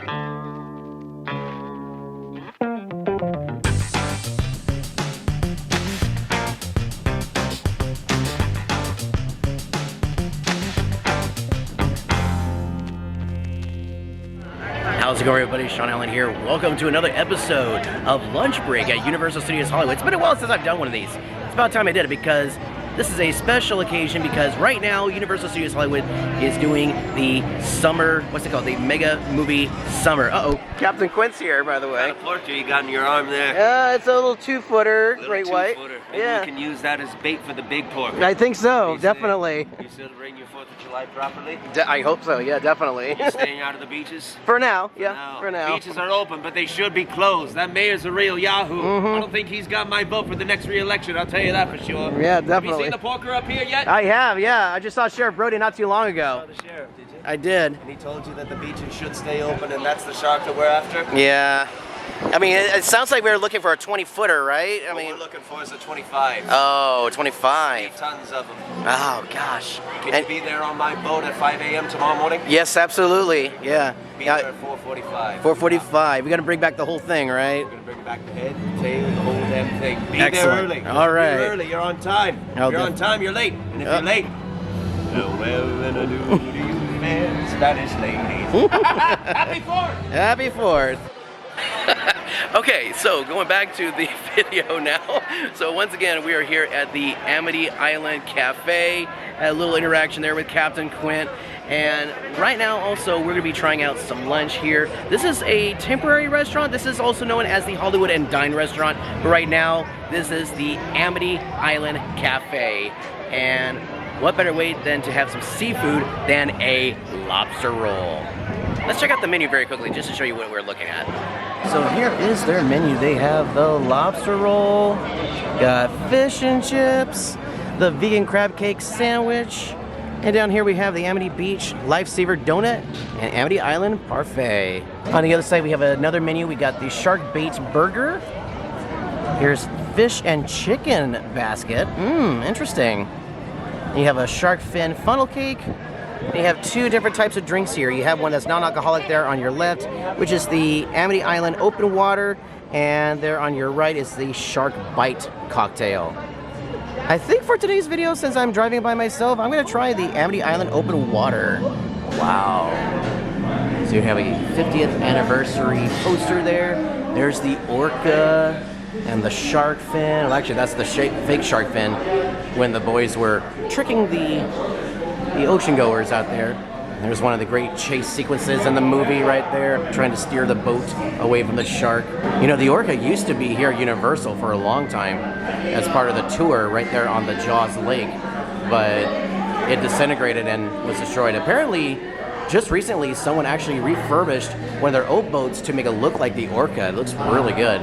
How's it going, everybody? Shaun here. Welcome to another episode of Lunch Break at Universal Studios Hollywood. It's been a while since I've done one of these. It's about time I did it because this is a special occasion because right now Universal Studios Hollywood is doing the summer, what's it called? The Mega Movie Summer. Uh-oh, Captain Quint's here, by the way. What kind of pork do you got in your arm there? It's a little 2-footer, great white. Maybe we can use that as bait for the big pork. I think so, definitely. You celebrating your 4th of July properly? I hope so, yeah, definitely. You staying out of the beaches? For now, yeah, for now. Beaches are open, but they should be closed. That mayor's a real yahoo. I don't think he's got my vote for the next re-election, I'll tell you that for sure. Yeah, definitely. Have you seen the porker up here yet? I have, yeah. I just saw Sheriff Brody not too long ago. You saw the sheriff, did you? I did. And he told you that the beaches should stay open and that's the shark that we're after? Yeah. I mean, it sounds like we were looking for a 20-footer, right? What we're looking for is a 25. Oh, 25. Tons of them. Oh, gosh. Can you be there on my boat at 5 a.m. tomorrow morning? Yes, absolutely. Yeah. Be there at 4:45. 4:45. We got to bring back the whole thing, right? We're going to bring back the head, the tail, the whole damn thing. Be Excellent. there early. All right. Be early. You're on time. If you're on time, you're late. And if you're late, well, then I do to you, man, Spanish ladies. Happy 4th! Happy 4th. Okay, so going back to the video now. So once again, we are here at the Amity Island Cafe. Had a little interaction there with Captain Quint. And right now also we're going to be trying out some lunch here. This is a temporary restaurant. This is also known as the Hollywood and Dine restaurant. But right now, this is the Amity Island Cafe. And what better way than to have some seafood than a lobster roll? Let's check out the menu very quickly just to show you what we're looking at. So here is their menu. They have the lobster roll, got fish and chips, the vegan crab cake sandwich, and down here we have the Amity Beach Lifesaver Donut and Amity Island Parfait. On the other side we have another menu. We got the shark bait burger. Here's fish and chicken basket. Interesting. You have a shark fin funnel cake. You have 2 different types of drinks here. You have one that's non-alcoholic there on your left, which is the Amity Island Open Water, and there on your right is the Shark Bite cocktail. I think for today's video, since I'm driving by myself, I'm going to try the Amity Island Open Water. Wow. So you have a 50th anniversary poster there. There's the orca and the shark fin. Well, actually, that's the fake shark fin when the boys were tricking the ocean goers out there. There's one of the great chase sequences in the movie right there, trying to steer the boat away from the shark. You know, the orca used to be here at Universal for a long time as part of the tour right there on the Jaws Lake, but it disintegrated and was destroyed. Apparently, just recently, someone actually refurbished one of their old boats to make it look like the orca. It looks really good.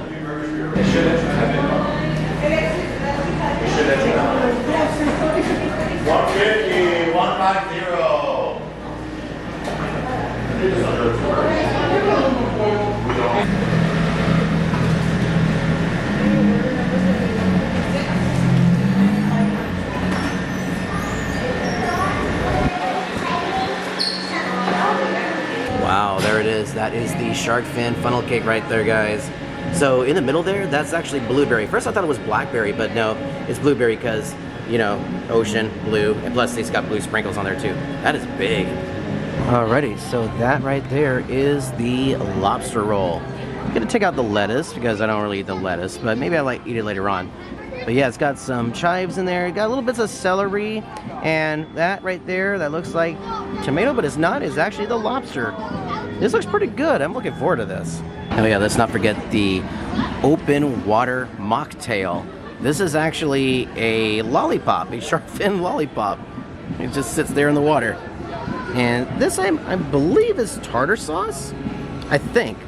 Wow, there it is. That is the shark fin funnel cake right there, guys. So in the middle there, that's actually blueberry. First I thought it was blackberry, but no, it's blueberry because, you know, ocean, blue, and plus it's got blue sprinkles on there too. That is big. Alrighty, so that right there is the lobster roll. I'm gonna take out the lettuce because I don't really eat the lettuce, but maybe I like eat it later on. But yeah, it's got some chives in there, got a little bits of celery, and that right there, that looks like tomato, but it's not, it's actually the lobster. This looks pretty good. I'm looking forward to this. Oh yeah, let's not forget the open water mocktail. This is actually a lollipop, a shark fin lollipop. It just sits there in the water. And this I believe is tartar sauce, I think.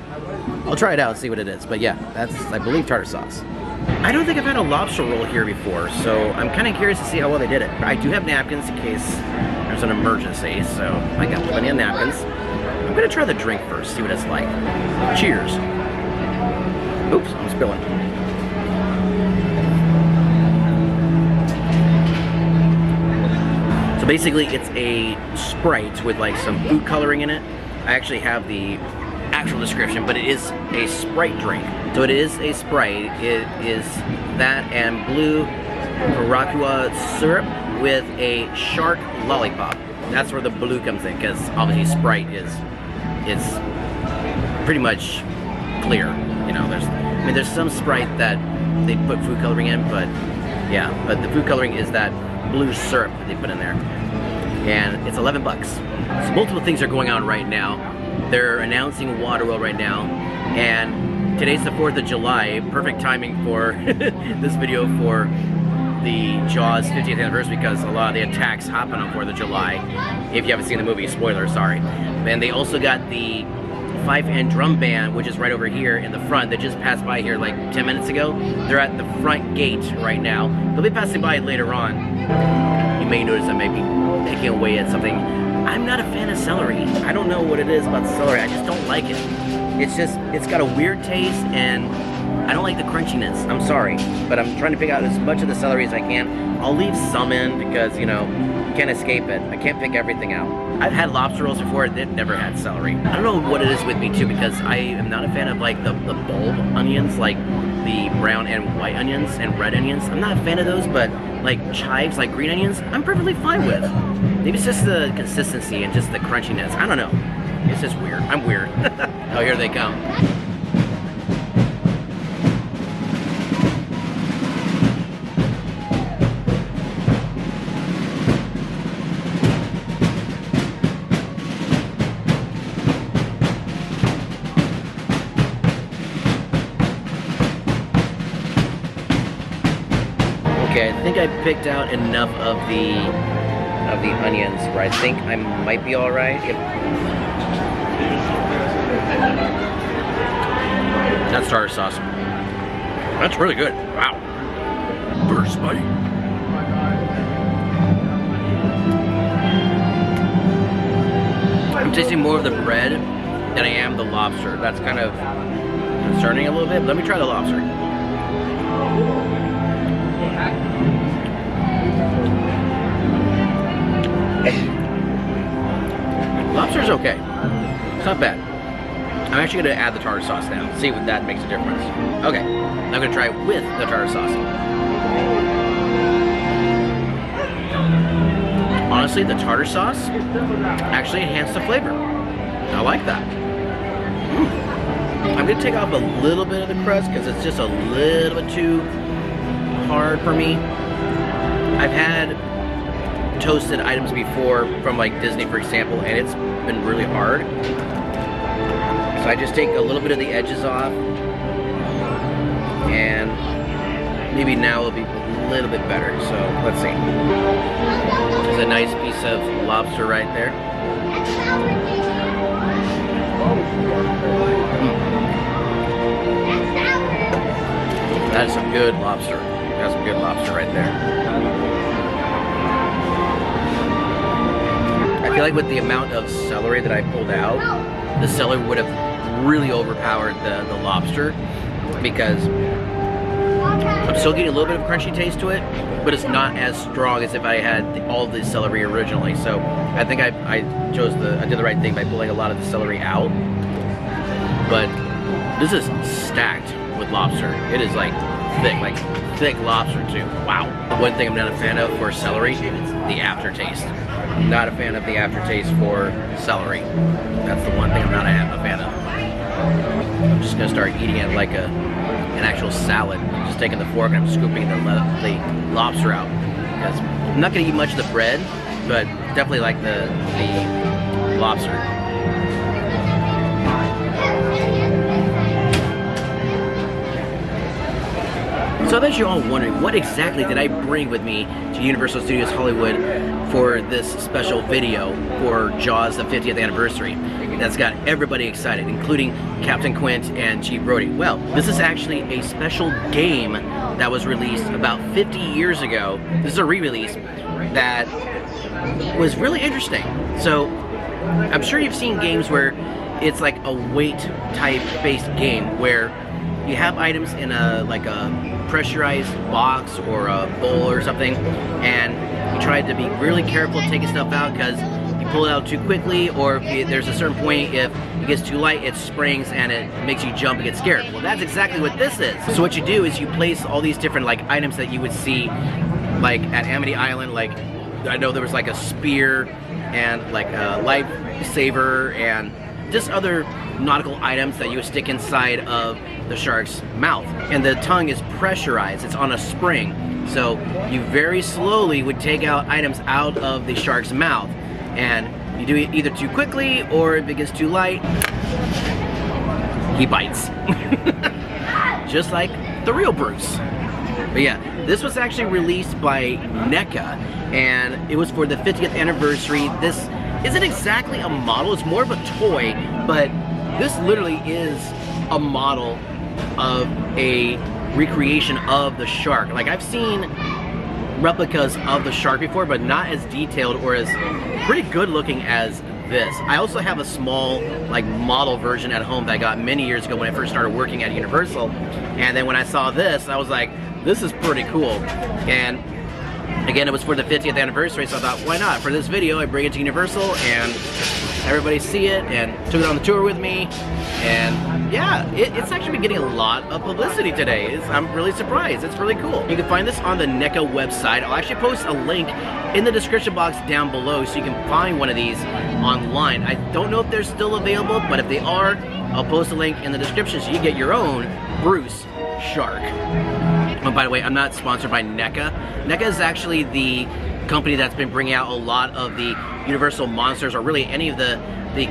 I'll try it out and see what it is. But yeah, that's, I believe, tartar sauce. I don't think I've had a lobster roll here before, so I'm kind of curious to see how well they did it. I do have napkins in case there's an emergency, so I got plenty of napkins. I'm gonna try the drink first, see what it's like. Cheers. Oops, I'm spilling. So basically it's a Sprite with like some food coloring in it. I actually have the actual description, but it is a Sprite drink. So it is a Sprite. It is that and blue Barracuda syrup with a shark lollipop. That's where the blue comes in, because obviously Sprite it's pretty much clear. You know, there's some Sprite that they put food coloring in, but yeah, but the food coloring is that blue syrup that they put in there. And it's 11 bucks. So multiple things are going on right now. They're announcing Water Roll right now, and today's the 4th of July. Perfect timing for this video for the Jaws 50th anniversary, because a lot of the attacks happen on 4th of July. If you haven't seen the movie, spoiler, sorry. And they also got the fife and drum band, which is right over here in the front. They just passed by here like 10 minutes ago. They're at the front gate right now. They'll be passing by later on. You may notice I may be picking away at something. I'm not a fan of celery. I don't know what it is about celery. I just don't like it. It's got a weird taste, and I don't like the crunchiness. I'm sorry, but I'm trying to pick out as much of the celery as I can. I'll leave some in because, you know, you can't escape it. I can't pick everything out. I've had lobster rolls before. They've never had celery. I don't know what it is with me too, because I am not a fan of like the bulb onions, like the brown and white onions and red onions. I'm not a fan of those, but like chives, like green onions, I'm perfectly fine with. Maybe it's just the consistency and just the crunchiness. I don't know. It's just weird. I'm weird. Oh, here they come. Okay, I think I picked out enough of the onions where I think I might be all right. That's tartar sauce. That's really good. Wow. Burst buddy. I'm tasting more of the bread than I am the lobster. That's kind of concerning a little bit. Let me try the lobster. Lobster's okay. It's not bad. I'm actually going to add the tartar sauce now. See if that makes a difference. Okay. I'm going to try it with the tartar sauce. Honestly, the tartar sauce actually enhanced the flavor. I like that. I'm going to take off a little bit of the crust because it's just a little bit too hard for me. I've had toasted items before from like Disney, for example, and it's been really hard. So I just take a little bit of the edges off, and maybe now it'll be a little bit better. So let's see. There's a nice piece of lobster right there. That is some good lobster. That's some good lobster right there. I feel like with the amount of celery that I pulled out, the celery would have really overpowered the lobster, because I'm still getting a little bit of crunchy taste to it, but it's not as strong as if I had all the celery originally. So I think I did the right thing by pulling a lot of the celery out. But this is stacked with lobster. It is like thick lobster too. Wow. One thing I'm not a fan of for celery, the aftertaste. Not a fan of the aftertaste for celery. That's the one thing I'm not a fan of. I'm just gonna start eating it like an actual salad. I'm just taking the fork and I'm scooping the lobster out. Because I'm not gonna eat much of the bread, but definitely like the lobster. So I bet you're all wondering, what exactly did I bring with me to Universal Studios Hollywood for this special video for Jaws, the 50th anniversary? That's got everybody excited, including Captain Quint and Chief Brody. Well, this is actually a special game that was released about 50 years ago. This is a re-release that was really interesting. So I'm sure you've seen games where it's like a weight type based game where you have items in a pressurized box or a bowl or something, and you try to be really careful taking stuff out, because if pull it out too quickly, or if there's a certain point, if it gets too light, it springs and it makes you jump and get scared. Well, that's exactly what this is. So what you do is you place all these different like items that you would see like at Amity Island. Like I know there was like a spear and like a lifesaver and just other nautical items that you would stick inside of the shark's mouth. And the tongue is pressurized, it's on a spring. So you very slowly would take out items out of the shark's mouth. And you do it either too quickly, or if it gets too light, he bites. Just like the real Bruce. But yeah, this was actually released by NECA, and it was for the 50th anniversary. This isn't exactly a model, it's more of a toy, but this literally is a model of a recreation of the shark. Like I've seen replicas of the shark before, but not as detailed or as pretty good looking as this. I also have a small like model version at home that I got many years ago when I first started working at Universal, and then when I saw this, I was like, this is pretty cool. And again, it was for the 50th anniversary, so I thought, why not? For this video, I bring it to Universal and everybody see it, and took it on the tour with me. And yeah, it's actually been getting a lot of publicity today. I'm really surprised. It's really cool. You can find this on the NECA website. I'll actually post a link in the description box down below so you can find one of these online. I don't know if they're still available, but if they are, I'll post a link in the description so you get your own Bruce shark. Oh, by the way, I'm not sponsored by NECA. NECA is actually the company that's been bringing out a lot of the Universal monsters, or really any of the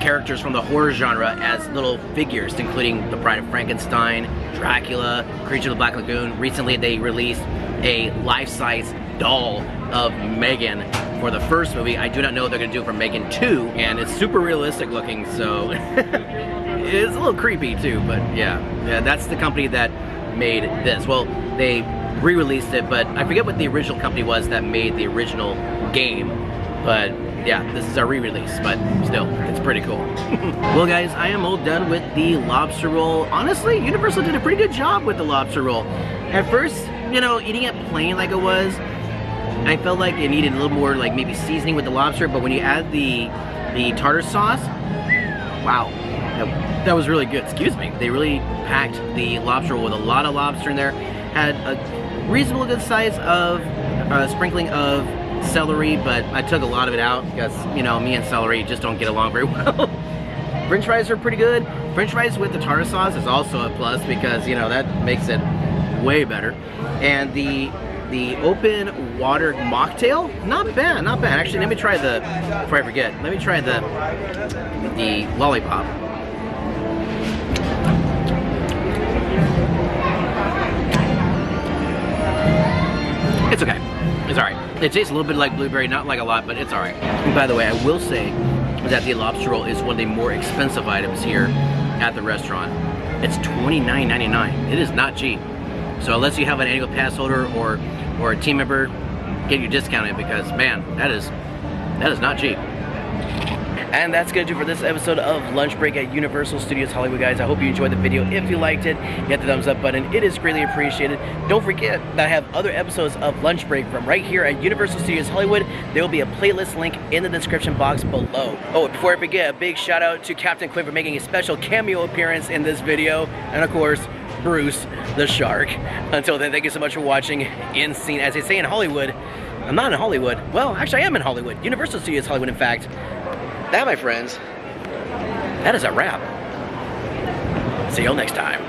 characters from the horror genre, as little figures, including the Bride of Frankenstein, Dracula, Creature of the Black Lagoon. Recently they released a life-size doll of Megan for the first movie. I do not know what they're going to do for Megan 2, and it's super realistic looking, so it's a little creepy too, but yeah, that's the company that made this. Well, they re-released it, but I forget what the original company was that made the original game, but yeah, this is a re-release, but still, it's pretty cool. Well guys, I am all done with the lobster roll. Honestly, Universal did a pretty good job with the lobster roll. At first, you know, eating it plain like it was, I felt like it needed a little more like maybe seasoning with the lobster, but when you add the tartar sauce, wow, that was really good. Excuse me. They really packed the lobster roll with a lot of lobster in there. Had a reasonable good size of sprinkling of celery, but I took a lot of it out because, you know, me and celery just don't get along very well. French fries are pretty good. French fries with the tartar sauce is also a plus because, you know, that makes it way better. And the open water mocktail, not bad, not bad. Actually, let me try the, before I forget, let me try the lollipop. It's okay. It's alright. It tastes a little bit like blueberry, not like a lot, but it's alright. And by the way, I will say that the lobster roll is one of the more expensive items here at the restaurant. It's $29.99. It is not cheap. So unless you have an annual pass holder or a team member, get your discounted because, man, that is not cheap. And that's going to do for this episode of Lunch Break at Universal Studios Hollywood, guys. I hope you enjoyed the video. If you liked it, hit the thumbs up button. It is greatly appreciated. Don't forget that I have other episodes of Lunch Break from right here at Universal Studios Hollywood. There will be a playlist link in the description box below. Oh, before I forget, a big shout out to Captain Quinn for making a special cameo appearance in this video. And of course, Bruce the Shark. Until then, thank you so much for watching In Scene. As they say in Hollywood, I'm not in Hollywood. Well, actually I am in Hollywood. Universal Studios Hollywood, in fact. That, my friends, that is a wrap. See y'all next time.